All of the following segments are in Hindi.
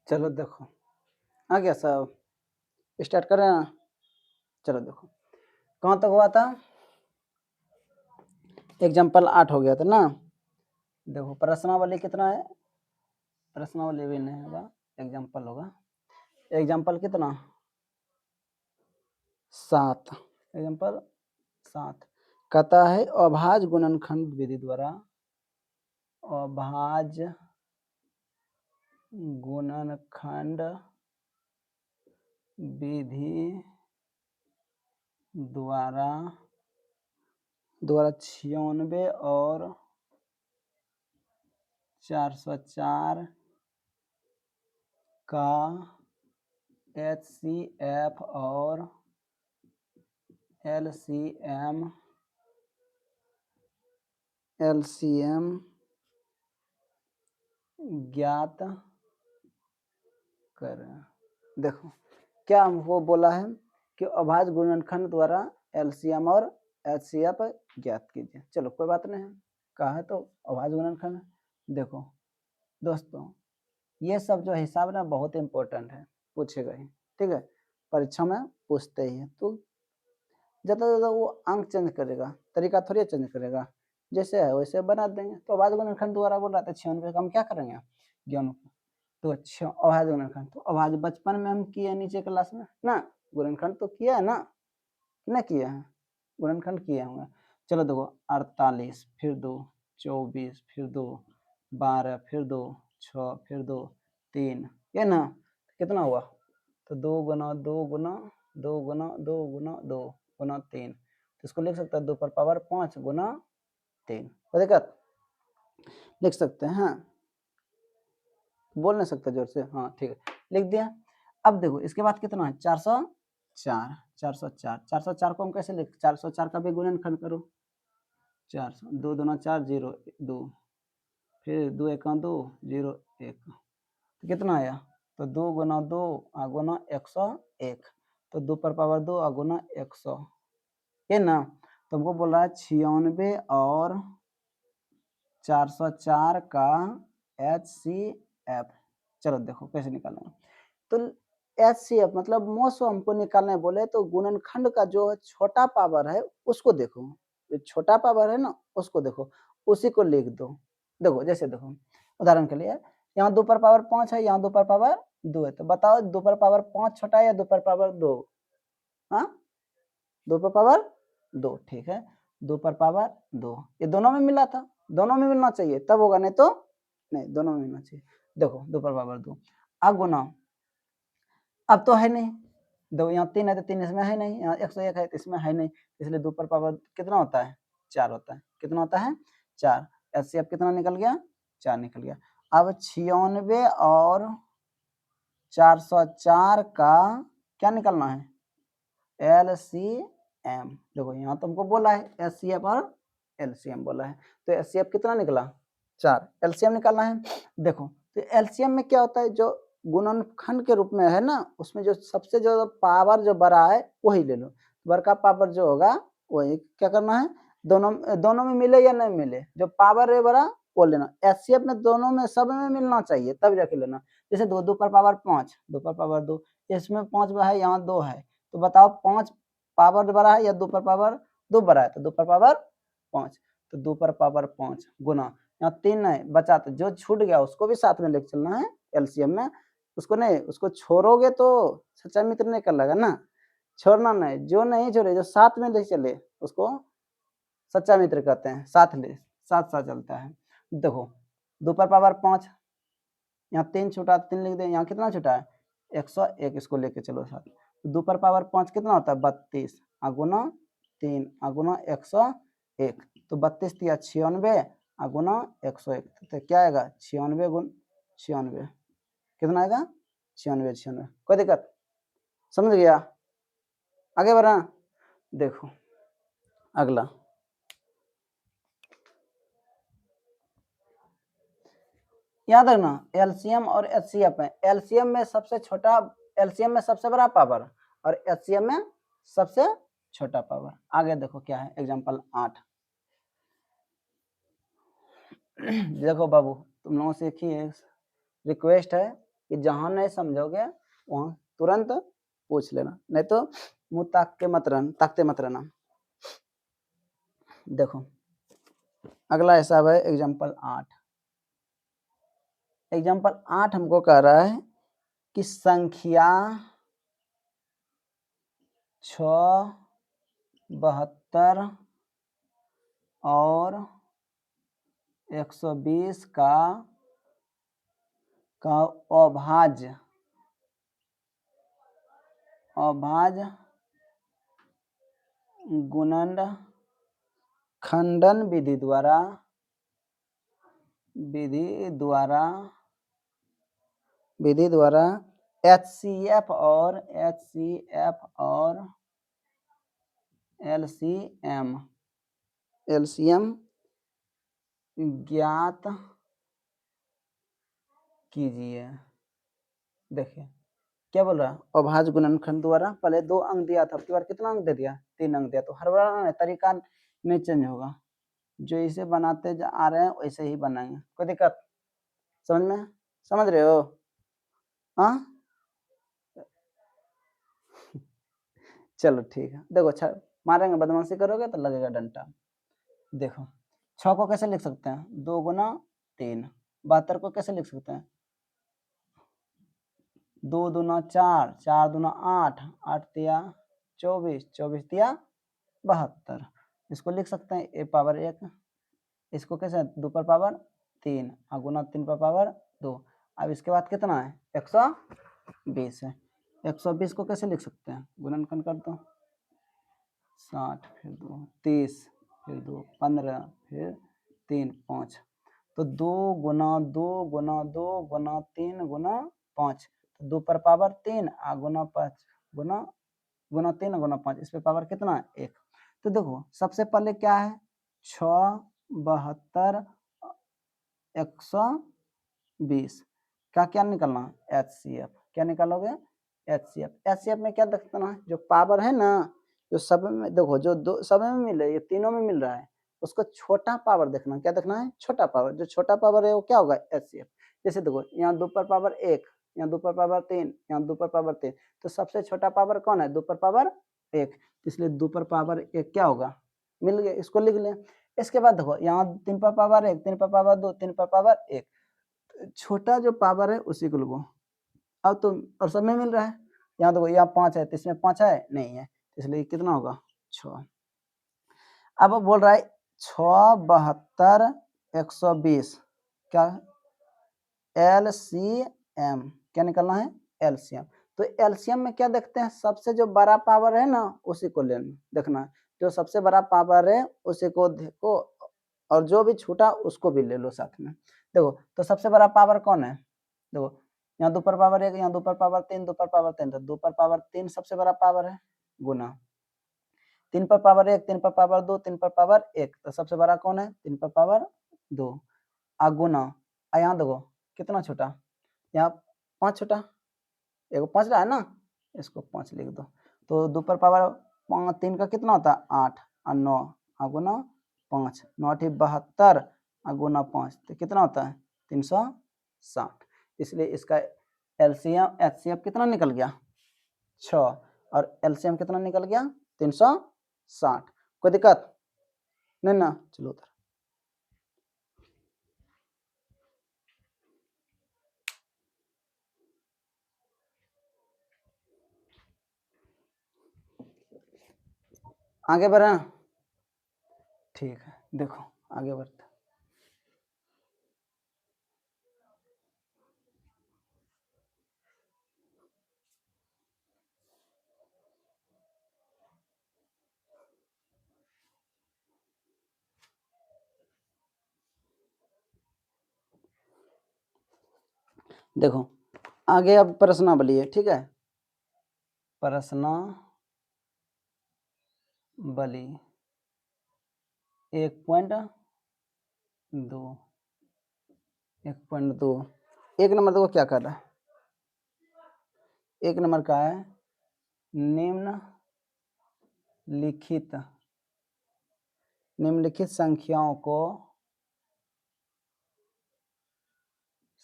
चलो देखो, आ गया सब, स्टार्ट करें ना। चलो देखो, कहाँ तक हुआ था? एग्जाम्पल 8 हो गया था ना। देखो प्रश्नावली कितना है? प्रश्नावली भी नहीं होगा, एग्जाम्पल होगा। एग्जाम्पल कितना? 7। एग्जाम्पल 7 कहता है अभाज्य गुणनखंड विधि द्वारा, अभाज्य गुणनखंड विधि द्वारा 96 और 404 का HCF और LCM ज्ञात करें। देखो क्या हमको बोला है कि अभाज्य गुणनखंड द्वारा LCM और HCF ज्ञात कीजिए। चलो कोई बात नहीं है, कहा है तो अभाज्य गुणनखंड। देखो दोस्तों, ये सब जो हिसाब ना बहुत इंपॉर्टेंट है, पूछेगा ही, ठीक है, परीक्षा में पूछते ही है। तो ज़्यादा से ज़्यादा वो अंक चेंज करेगा, तरीका थोड़ी चेंज करेगा, जैसे है वैसे बना देंगे। तो अभाज्य गुणनखंड द्वारा बोल रहा था 96 का हम क्या करेंगे? ज्ञान। तो अच्छा अभाज्य गुणनखंड, तो अभाज्य बचपन में हम किए नीचे क्लास में ना, गुणनखंड तो किया है ना किया है, गुणनखंड किए होंगे। चलो देखो 48 फिर 2, 24 फिर 2, 12 फिर 2, 6 फिर 2, 3, ये ना कितना हुआ? तो 2 गुना 2 गुना 2 गुना 2 गुना 2 गुना 3, तो इसको लिख सकता है 2 पर पावर 5 गुना 3। कोई दिक्कत? लिख सकते हैं, हाँ बोल नहीं सकते जोर से, हाँ ठीक है लिख दिया। अब देखो इसके बाद कितना है? 404। 404 को हम कैसे लिख? 404 का भी गुणनखंड करो। 400 2 दूना 4 0 2, फिर 2 1 2 0 1, तो कितना आया? तो 2 गुना 2 गुना 101, तो 2 पर पावर 2 गुना 100, ये ना। तो हमको बोल रहा है 96 और 404 का HCF। चलो देखो कैसे निकालेंगे। तो HCF मतलब मोस हमको निकालने बोले तो गुणनखंड का जो छोटा पावर है उसको देखो, जो छोटा पावर है ना उसको देखो, उसी को लिख दो। देखो जैसे देखो उदाहरण के लिए यहाँ 2 पर पावर 5 है, यहाँ 2 पर पावर 2 है, तो बताओ 2 पर पावर 5 छोटा है या 2 पर पावर 2? हाँ 2 पर पावर 2, ठीक है 2 पर पावर 2, ये दोनों में मिला था, दोनों में मिलना चाहिए तब होगा, नहीं तो नहीं, दोनों में मिलना चाहिए। देखो 2 पर पावर 2 अब गुना, अब तो है नहीं, दो यहाँ 3 है तो 3 इसमें है नहीं, यहाँ 101 है तो इसमें है नहीं, इसलिए 2 पर पावर कितना होता है? 4 होता है। कितना होता है? 4। HCF कितना निकल गया? 4 निकल गया। अब 96 और 404 का क्या निकलना है? LCM। देखो यहाँ तो हमको बोला है HCF और LCM बोला है, तो HCF कितना निकला? 4। LCM निकालना है। देखो तो LCM में क्या होता है, जो गुणनखंड के रूप में है ना, उसमें जो सबसे जो पावर जो बड़ा है वही ले लो, बड़ा पावर जो होगा वही क्या करना है, दोनों में मिले या नहीं मिले, जो पावर है बड़ा वो लेना। HCF में दोनों में सब में मिलना चाहिए तब जाके लेना। जैसे 2 पर पावर 5, 2 पर पावर 2, इसमें 5 है यहाँ 2 है, तो बताओ 5 पावर बड़ा है या 2 पर पावर 2 बड़ा है? तो 2 पर पावर 5, तो 2 पर पावर 5 गुना यहाँ 3 है बचा, तो जो छूट गया उसको भी साथ में लेके चलना है LCM में, उसको नहीं, उसको छोड़ोगे तो सच्चा मित्र नहीं कर लेगा ना, छोड़ना नहीं, जो नहीं छोड़े जो साथ में ले चले उसको सच्चा मित्र कहते हैं, साथ ले साथ साथ चलता है। देखो 2 पर पावर 5, यहाँ 3 छूटा 3 लिख दे, यहाँ कितना छूटा है? 101, इसको लेके चलो साथ। 2 पर पावर 5 कितना होता है? 32 गुना 3 गुना 101, तो 32 दिया 96 गुना 101, तो क्या आएगा? 96 गुण 96, कितना आएगा? 96 96। कोई दिक्कत? समझ गया? आगे बढ़ा। देखो अगला, याद रखना LCM और HCF में, LCM में सबसे छोटा, LCM में सबसे बड़ा पावर और HCF में सबसे छोटा पावर। आगे देखो क्या है, एग्जांपल 8। देखो बाबू तुम लोगों से एक ही रिक्वेस्ट है, कि जहां नहीं समझोगे वहां तुरंत पूछ लेना, नहीं तो मुंह ताकते मत रहना। देखो अगला हिसाब है एग्जाम्पल 8। एग्जाम्पल 8 हमको कह रहा है कि संख्या 6, 72 और 120 का अभाज्य गुणनखंडन विधि द्वारा HCF और LCM ज्ञात कीजिए। देखिए क्या बोल रहा है, अभाज्य गुणनखंड द्वारा, पहले 2 अंक दिया था, अब की बार कितना अंक दे दिया, 3 अंक दिया, तो हर बार तरीका नहीं चेंज होगा, जो इसे बनाते आ रहे हैं वैसे ही बनाएंगे, कोई दिक्कत समझ रहे हो? हाँ चलो ठीक है। देखो अच्छा मारेंगे, बदमाशी करोगे तो लगेगा डंडा। देखो 6 को कैसे लिख सकते हैं, 2 गुना 3। 72 को कैसे लिख सकते हैं, 2 दूना 4, 4 दूना 8, 8 तिया 24, 24 तिया 72। इसको लिख सकते हैं a पावर 1। इसको कैसे 2 पर पावर 3 और गुना 3 पर पावर 2। अब इसके बाद कितना है, 120 है। 120 को कैसे लिख सकते हैं, गुणनखंड कर दो, 60 फिर 2 30 फिर 2 15 फिर 3 5। तो 2 गुना 2 गुना 2 गुना 3 गुना 5, तो 2 पर पावर 3 आ गुना 5 गुना 3 गुना 5, इस पे पावर कितना है 1। तो देखो सबसे पहले क्या है, 6, 72, 120 का क्या निकलना है, HCF। क्या निकालोगे, HCF में क्या देखना है, जो पावर है ना, जो सब में देखो, जो दो सब में मिल रहा है, ये तीनों में मिल रहा है, उसको छोटा पावर देखना। क्या देखना है, छोटा पावर। जो छोटा पावर है वो क्या होगा, HCF। जैसे देखो यहाँ 2 पर पावर 1, यहाँ 2 पर पावर 3, यहाँ 2 पर पावर 3, तो सबसे छोटा पावर कौन है, 2 पर पावर 1, इसलिए 2 पर पावर 1 क्या होगा, मिल गया, इसको लिख लें। इसके बाद देखो यहाँ 3 पर पावर 1, 3 पर पावर 2, 3 पर पावर 1, छोटा जो पावर है उसी को लो। अब तो और सब में मिल रहा है, यहाँ देखो यहाँ 5 है, तो इसमें 5 है नहीं है, इसलिए कितना होगा 6। अब बोल रहा है 6, 72, 120 क्या, LCM। क्या निकलना है, LCM। तो LCM में क्या देखते हैं, सबसे जो बड़ा पावर है ना उसी को लेना, देखना है जो सबसे बड़ा पावर है उसी को देखो, और जो भी छोटा उसको भी ले लो साथ में। देखो तो सबसे बड़ा पावर कौन है, देखो यहाँ 2 पर पावर 1, यहाँ 2 पर पावर 3, 2 पर पावर 3, तो 2 पर पावर 3 सबसे बड़ा पावर है, गुना 3 पर पावर 1, 3 पर पावर 2, 3 पर पावर 1, तो सबसे बड़ा कौन है, 3 पर पावर 2, आ गुना, यहाँ देखो कितना छोटा, यहाँ 5 छोटा, एक 5 रहा है ना, इसको 5 लिख दो। तो 2 पर पावर 3 का कितना होता है 8 और 9 गुना 5, 9 72 गुना 5, तो कितना होता है 360। इसलिए इसका LCM HCF कितना निकल गया 6, और LCM कितना निकल गया 360। कोई दिक्कत नहीं ना, चलो उधर। आगे बढ़े, ठीक है। देखो आगे बढ़ते, देखो आगे अब प्रश्नावली है, ठीक है, प्रश्नावली 1.2 1.2। एक नंबर देखो क्या कर रहा है, एक नंबर का है निम्नलिखित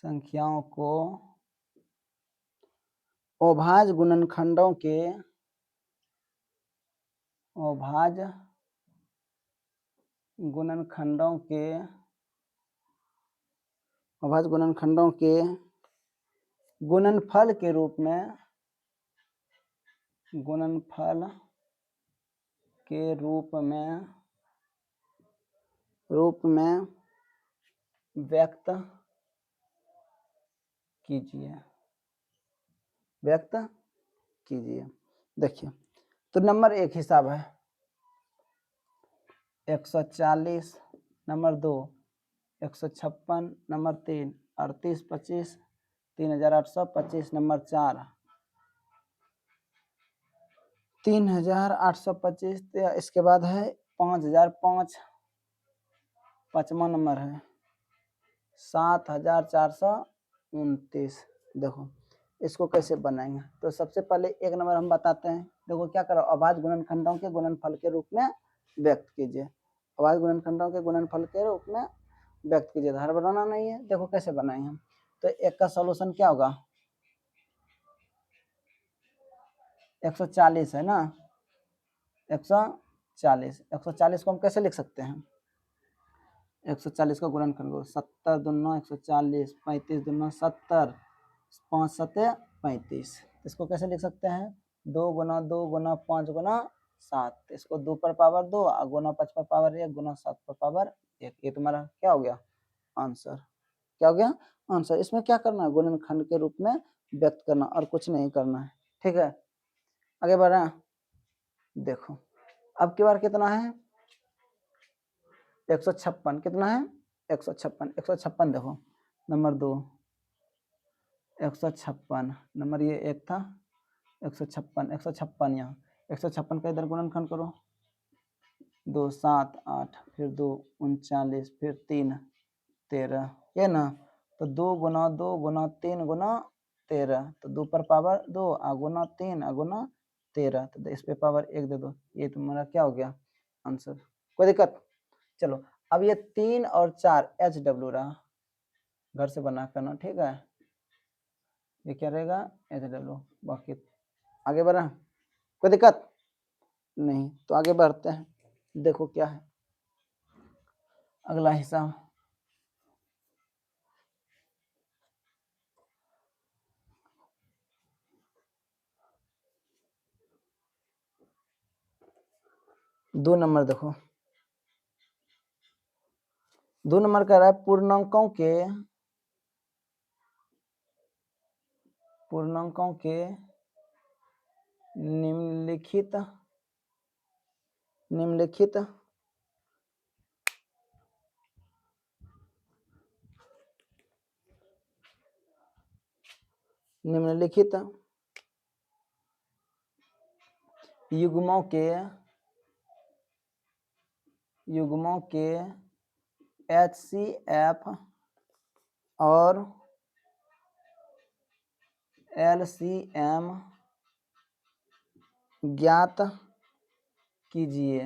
संख्याओं को अभाज्य गुणनखंडों के अभाज्य गुणनखंडों के गुणनफल के रूप में व्यक्त कीजिए। देखिए, तो नंबर 1 हिसाब है 140, नंबर 2 156, नंबर 3 38 25 3825, नंबर 4 3825, इसके बाद है 5005, 5वां नंबर है 7429। देखो इसको कैसे बनाएंगे, तो सबसे पहले 1 नंबर हम बताते हैं। देखो क्या करो, अभाज्य गुणनखंडों के गुणनफल के रूप में व्यक्त कीजिए। अभाज्य गुणनखंडों के गुणनफल के रूप में व्यक्त कीजिए। हर बनाना नहीं है, देखो कैसे बनाएंगे हम। तो 1 का सॉल्यूशन क्या होगा, 140 है ना, 140 को हम कैसे लिख सकते हैं, 140 का गुणनखंड को 70 दूना 140, 35 दूना 70, 5 सत्ते 35। इसको कैसे लिख सकते हैं, 2 गुना 2 गुना 5 गुना 7, इसको 2 पर पावर 2 गुना 5 पर पावर 1 गुना 7 पर पावर 1। ये तुम्हारा क्या हो गया आंसर, क्या हो गया आंसर। इसमें क्या करना है, गुणनखंड के रूप में व्यक्त करना और कुछ नहीं करना है। ठीक है, आगे बढ़ रहे हैं। देखो अब की बार कितना है, 156, कितना है 156 देखो, नंबर 2 156, नंबर ये 1 था 156 यहाँ 156 का इधर गुणनखंड करो, 2 7 8, फिर 2 39, फिर 3 13, ये ना। तो 2 गुना 2 गुना 3 गुना 13, तो 2 पर पावर 2 गुना 3 गुना 13, तो इस पे पावर 1 दे दो। ये तुम्हारा क्या हो गया आंसर, कोई दिक्कत। चलो अब ये 3 और 4 HW रहा, घर से बना करना, ठीक है। ये क्या रहेगा HW, बाकी आगे बढ़ा, कोई दिक्कत नहीं। तो आगे बढ़ते हैं, देखो क्या है अगला हिसाब। दो नंबर देखो, 2 नंबर कह रहा है पूर्णांकों के निम्नलिखित युग्मों के HCF और LCM ज्ञात कीजिए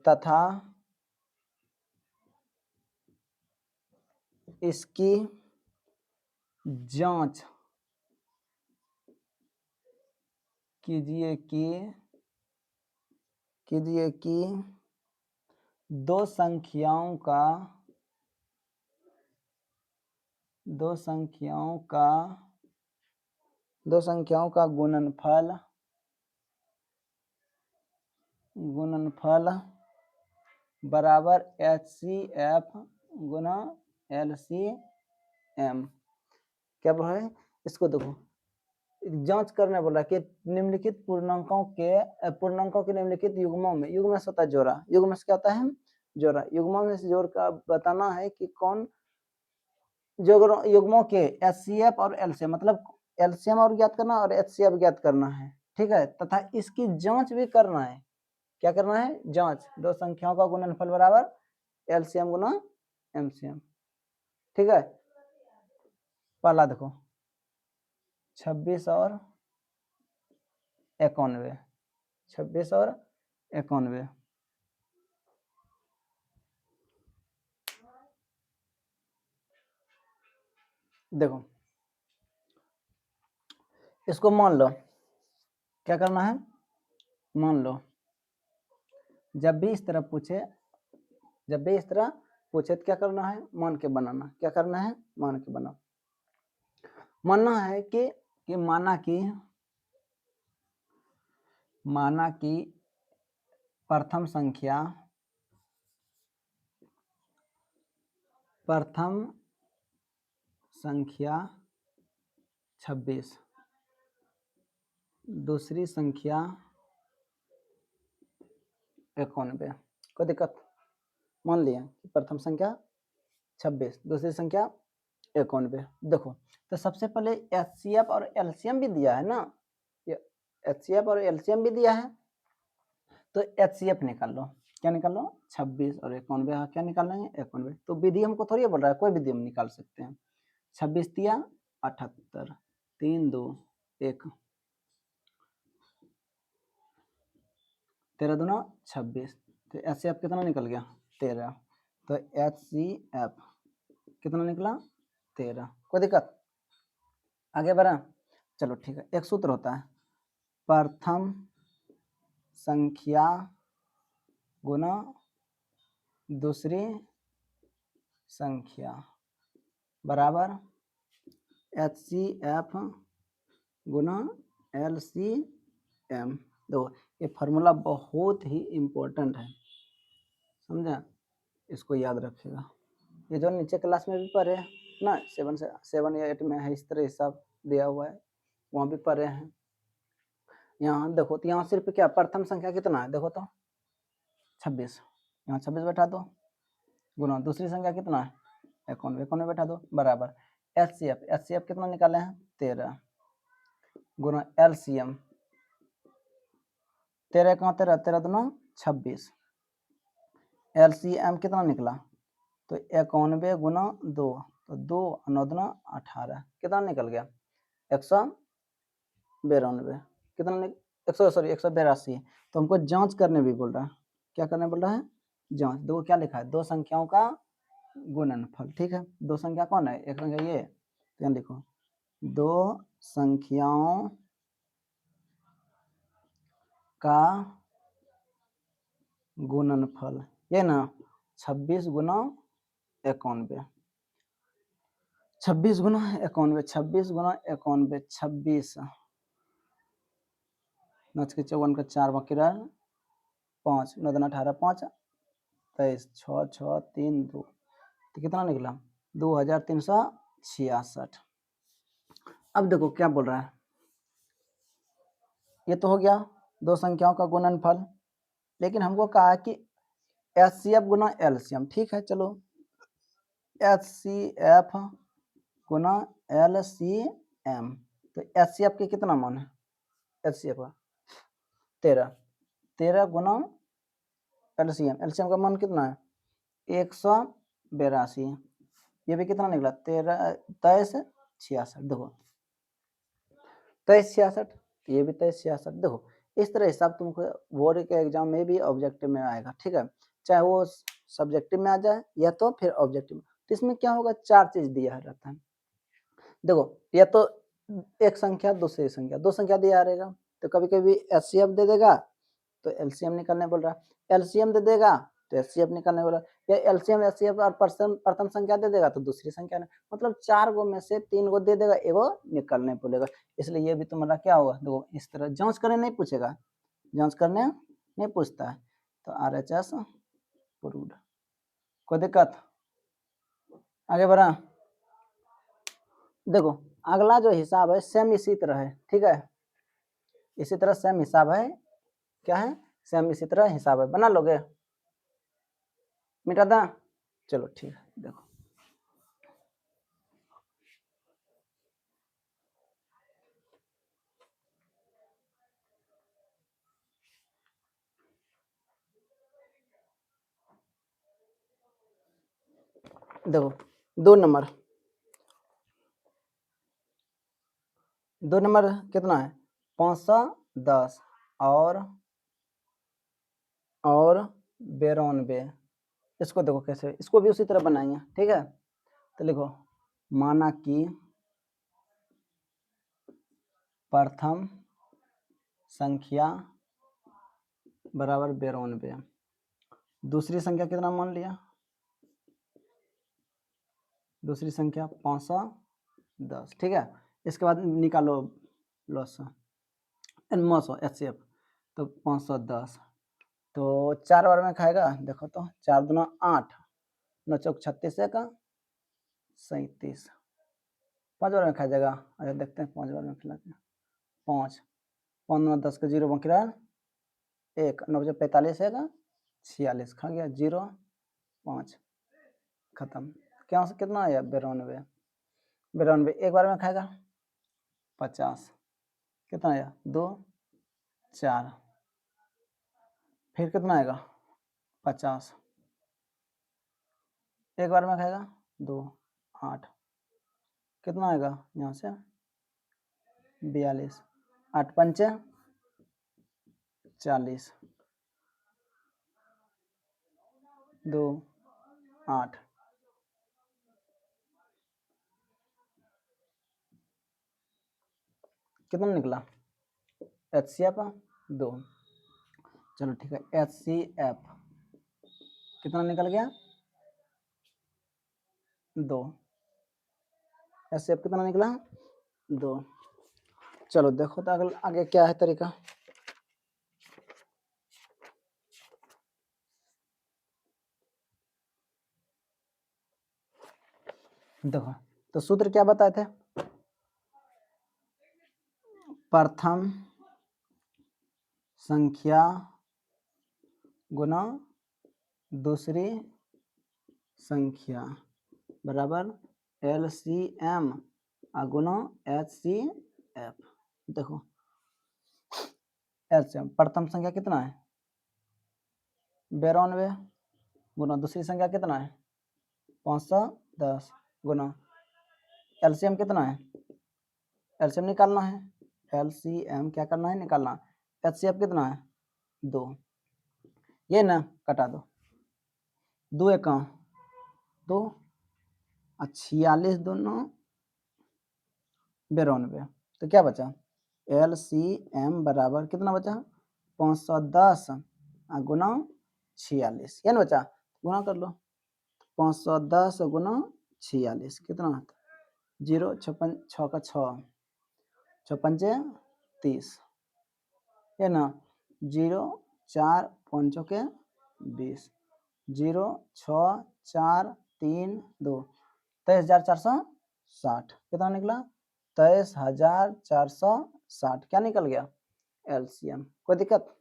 तथा इसकी जांच कीजिए कि दो संख्याओं का गुणनफल बराबर HCF गुना LCM। क्या बोला है, इसको देखो जांच करने बोला कि निम्नलिखित पूर्णांकों के निम्नलिखित युग्मों में, युग्म से होता है जोड़ा, युग्म से क्या होता है जोड़ा, युग्मों में से जोड़ कर बताना है कि कौन युग्मों के HCF और LCM, मतलब LCM और ज्ञात करना और HCF ज्ञात करना है, ठीक है। तथा इसकी जांच भी करना है, क्या करना है जांच, दो संख्याओं का गुणनफल बराबर LCM गुना MCM, ठीक है। पहला देखो 26 और 91, 26 और 91, देखो इसको मान लो, क्या करना है, मान लो जब भी इस तरह पूछे तो क्या करना है, मान के बनाना। क्या करना है, मान के बनाओ। मानना है कि माना कि प्रथम संख्या 26, दूसरी संख्या 91। कोई दिक्कत? मान लिया कि प्रथम संख्या 26, दूसरी संख्या 91। देखो तो सबसे पहले एचसीएफ और एलसीएम भी दिया है ना, एचसीएफ और एलसीएम भी दिया है, तो एचसीएफ निकाल लो। क्या निकाल लो, 26 और 91। क्या निकाल लेंगे, 91। तो विधि हमको थोड़ी बोल रहा है, कोई विधि हम निकाल सकते हैं। 26 तिया 78, 3 2 1, 13 दूना 26। तो एचसीएफ कितना निकल गया, 13। तो एचसीएफ कितना निकला, 13। कोई दिक्कत? आगे बढ़ा, चलो ठीक है। एक सूत्र होता है, प्रथम संख्या गुना दूसरी संख्या बराबर एचसीएफ गुना एलसीएम। दो, ये फार्मूला बहुत ही इम्पोर्टेंट है, समझा, इसको याद रखिएगा। ये जो नीचे क्लास में भी पढ़े हैं ना, 7 या 8 में है, इस तरह हिसाब दिया हुआ है, वहाँ भी पढ़े हैं। यहाँ देखो तो यहाँ सिर्फ क्या, प्रथम संख्या कितना है, देखो तो 26, यहाँ 26 बैठा दो, गुना दूसरी संख्या कितना है, 91, 91 बैठा दो, बराबर एचसीएफ कितना निकाले हैं, 13, गुना एलसीएम 13 कहाँ 13, 13 दूना 26। एलसीएम कितना निकला, तो 91 गुना 2, तो 2 9 दूना 18, कितना निकल गया, 192। कितना 182। तो हमको जांच करने भी बोल रहा है, क्या करने बोल रहा है, जांच। दो क्या लिखा है, दो संख्याओं का गुणनफल। ठीक है, दो संख्या कौन है, एक संख्या ये, तो यहाँ लिखो दो संख्याओं का गुणनफल, ये ना 26 गुना 91, 26 गुना 91, 26 गुना 91, 26 9 के 54 का 4 बाकी रहा 5, 9 दूना 18, 5 23, 6 6 3 2, तो कितना निकला, 2366। अब देखो क्या बोल रहा है, ये तो हो गया दो संख्याओं का गुणनफल, लेकिन हमको कहा है कि एचसीएफ गुना एलसीएम। ठीक है, चलो एचसीएफ गुना एलसीएम, तो एचसीएफ के कितना मान है, एचसीएफ का 13, 13 गुना एलसीएम का मान कितना है, 182। ये भी कितना निकला, 2366। देखो 2366, ये भी 2366। देखो इस तरह हिसाब तुमको बोर्ड के एग्जाम में भी ऑब्जेक्टिव में आएगा। ठीक है, चाहे वो सब्जेक्टिव में आ जाए या तो फिर ऑब्जेक्टिव में। तो इसमें क्या होगा, चार चीज दिया रहता है। देखो या तो एक संख्या दूसरी संख्या, दो संख्या दिया रहेगा, तो कभी कभी एचसीएफ दे देगा तो एलसीएम निकालने बोल रहा है, एलसीएम दे देगा तो एचसीएफ निकालने बोल रहा है, या एलसीएम एचसीएफ और प्रथम संख्या दे देगा तो दूसरी संख्या ने, मतलब 4 गो में से 3 गो दे देगा, एगो निकालने बोलेगा। इसलिए ये भी तुम्हारा क्या होगा, देखो इस तरह जांच करने नहीं पूछेगा, जांच करने नहीं पूछता है। तो आरएचएस प्रूव्ड, कोई दिक्कत? आगे बढ़ा, देखो अगला जो हिसाब है सेम इसी तरह है। ठीक है, इसी तरह सेम हिसाब है, क्या है, सेम इसी तरह हिसाब है, बना लोगे, मिटा दें, चलो ठीक है। देखो देखो 2 नंबर कितना है, 510 और 92। इसको देखो कैसे, इसको भी उसी तरह बनाएंगे। ठीक है, तो लिखो माना कि प्रथम संख्या बराबर 92। दूसरी संख्या कितना मान लिया? दूसरी संख्या 510। ठीक है, इसके बाद निकालो लॉसा HCF। तो 510 तो 4 बार में खाएगा, देखो तो 4 दूना 8, 9 चौक 36 का 37, 5 बार में खा जाएगा। अच्छा देखते हैं 5 बार में खिलाते हैं। 5 5 10 का 0 बाकी रहा 1, 9 बजे 45 है का 46, खा गया 0 5 खत्म। क्या से कितना आया? 92। 92 एक बार में खाएगा 50, कितना आया? 2 4, फिर कितना आएगा? 50, एक बार में खाएगा 2 8, कितना आएगा यहाँ से? 42, 8 पंचे 40, 2 8, कितना निकला? HCF 2। चलो ठीक है, HCF कितना निकल गया? 2। HCF कितना निकला? 2। चलो देखो तो अगला आगे क्या है तरीका। देखो तो सूत्र क्या बताए थे? प्रथम संख्या गुना दूसरी संख्या बराबर LCM गुना HCF। देखो LCM प्रथम संख्या कितना है? 92 गुना दूसरी संख्या कितना है? 510 गुना LCM कितना है? LCM निकालना है। LCM क्या करना है? निकालना। HCF कितना है? 2। ये ना कटा दो, 2 एक 2 46 दोनों 92। तो क्या बचा? LCM बराबर कितना बचा? 510 गुना 46, ये ना बचा, गुना कर लो। 510 गुना 46 कितना? 0 56 6 का 6, 6 पंचे 30, ये ना 0 4 5 के 20, 0 6 4 3 2, 23,460 कितना निकला? 23,460 क्या निकल गया? LCM। कोई दिक्कत?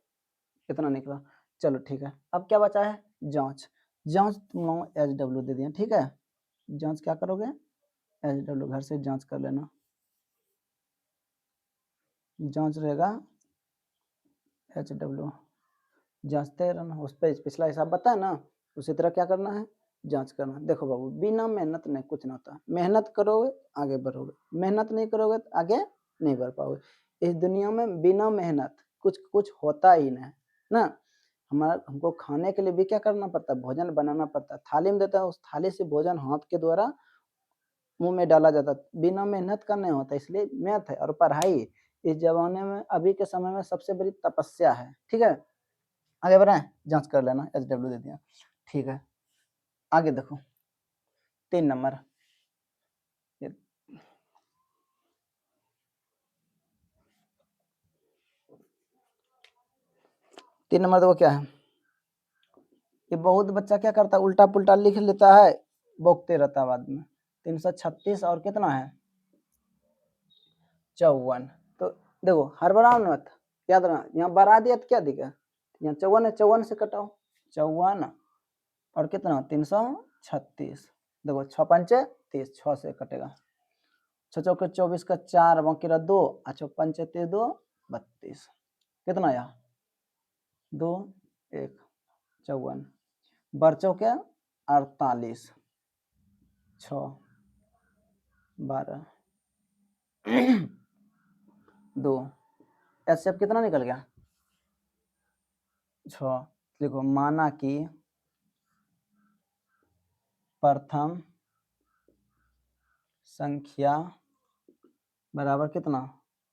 कितना निकला? चलो ठीक है, अब क्या बचा है? जांच। जांच तुम लोग HW दे दिया, ठीक है। जांच क्या करोगे? HW घर से जांच कर लेना। जांच रहेगा HW, जांचते रहना। उस पर पिछला हिसाब बताया ना, उसी तरह क्या करना है? जांच करना। देखो बाबू, बिना मेहनत नहीं कुछ ना होता। मेहनत करोगे आगे बढ़ोगे, मेहनत नहीं करोगे तो आगे नहीं बढ़ पाओगे। इस दुनिया में बिना मेहनत कुछ होता ही नहीं ना। हमको खाने के लिए भी क्या करना पड़ता है? भोजन बनाना पड़ता है। थाली में देता है, उस थाली से भोजन हाथ के द्वारा मुंह में डाला जाता है। बिना मेहनत का नहीं होता, इसलिए मैथ है और पढ़ाई इस जमाने में, अभी के समय में सबसे बड़ी तपस्या है। ठीक है, आगे बढ़े, जांच कर लेना। HW दे दिया, ठीक है। आगे देखो 3 नंबर, 3 नंबर देखो क्या है। ये बहुत बच्चा क्या करता है? उल्टा पुल्टा लिख लेता है, बोकते रहता है बाद में। 336 और कितना है? 54। तो देखो हड़बड़ाओ मत, याद रखना। यहाँ बढ़ा दिया तो क्या दिखा? यहाँ 54 है, 54 से कटाओ। 54 और कितना? 336। देखो 6 पंचे 30, 6 से कटेगा। 6 चौके 24 का 4 बाकी रहा 2, 6 पंचे 30 2 32, कितना आया? 2 1 54, बर्चों के 48, 6 12 2। HCF कितना निकल गया? 6। देखो माना कि प्रथम संख्या बराबर कितना?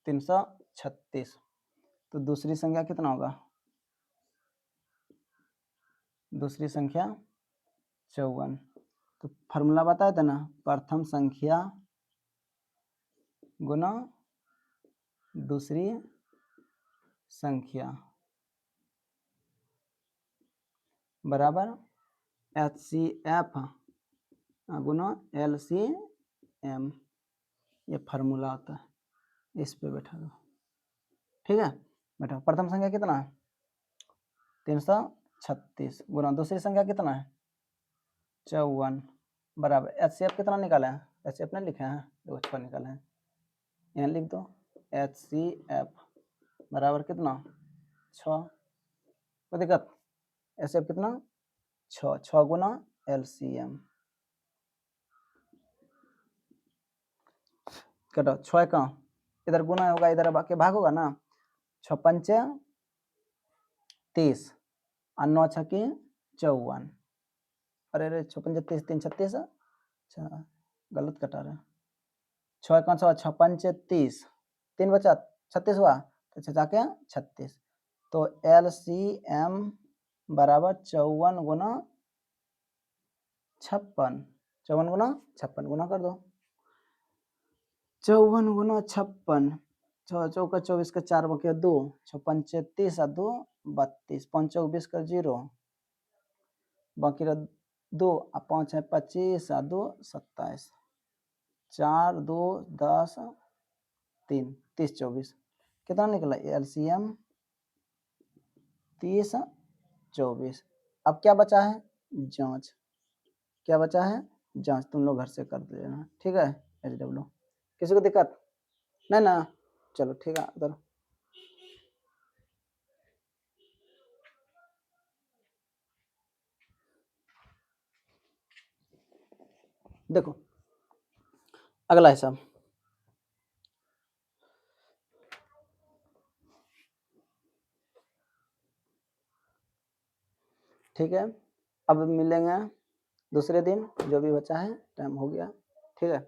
336। तो दूसरी संख्या कितना होगा? दूसरी संख्या 54। तो फार्मूला बताया था ना, प्रथम संख्या गुना दूसरी संख्या बराबर HCF गुना LCM। ये फार्मूला आता है, इस पे बैठा दो। ठीक है, बैठा। प्रथम संख्या कितना है? 336 गुना दूसरी संख्या कितना है? 54 बराबर HCF कितना निकाला है? HCF नहीं लिखा है, देखो छः निकाला है, यहाँ लिख दो। HCF बराबर कितना? 6। कोई दिक्कत? HCF कितना? 6। 6 गुना LCM। कटो 6 का इधर गुना होगा, इधर बाकी भाग होगा ना। 6 पंचे 30 और 9 छके 54। अरे अरे 6 पंचे 30, 3 36। अच्छा गलत कटा रहा है। 6 का 6, 6 पंचे 30, 3 बचा 36 हुआ, तो 6 जाके 36। तो LCM बराबर 54 गुना 56। 54 गुना 56 गुना कर दो। 54 गुना 56, 6 चौका 24 का 4 बके 2, 6 पंचे 30 और 2 32, 5 चौक 20 का 0 बाकी 2 और 5 है 25 और 2 27, 4 2 10 3 30 24। कितना निकला? LCM 30 24। अब क्या बचा है? जांच। क्या बचा है? जांच। तुम लोग घर से कर लेना, ठीक है। HW किसी को दिक्कत नहीं ना? चलो ठीक है। उधर देखो अगला हिसाब। ठीक है, अब मिलेंगे दूसरे दिन, जो भी बचा है टाइम हो गया। ठीक है।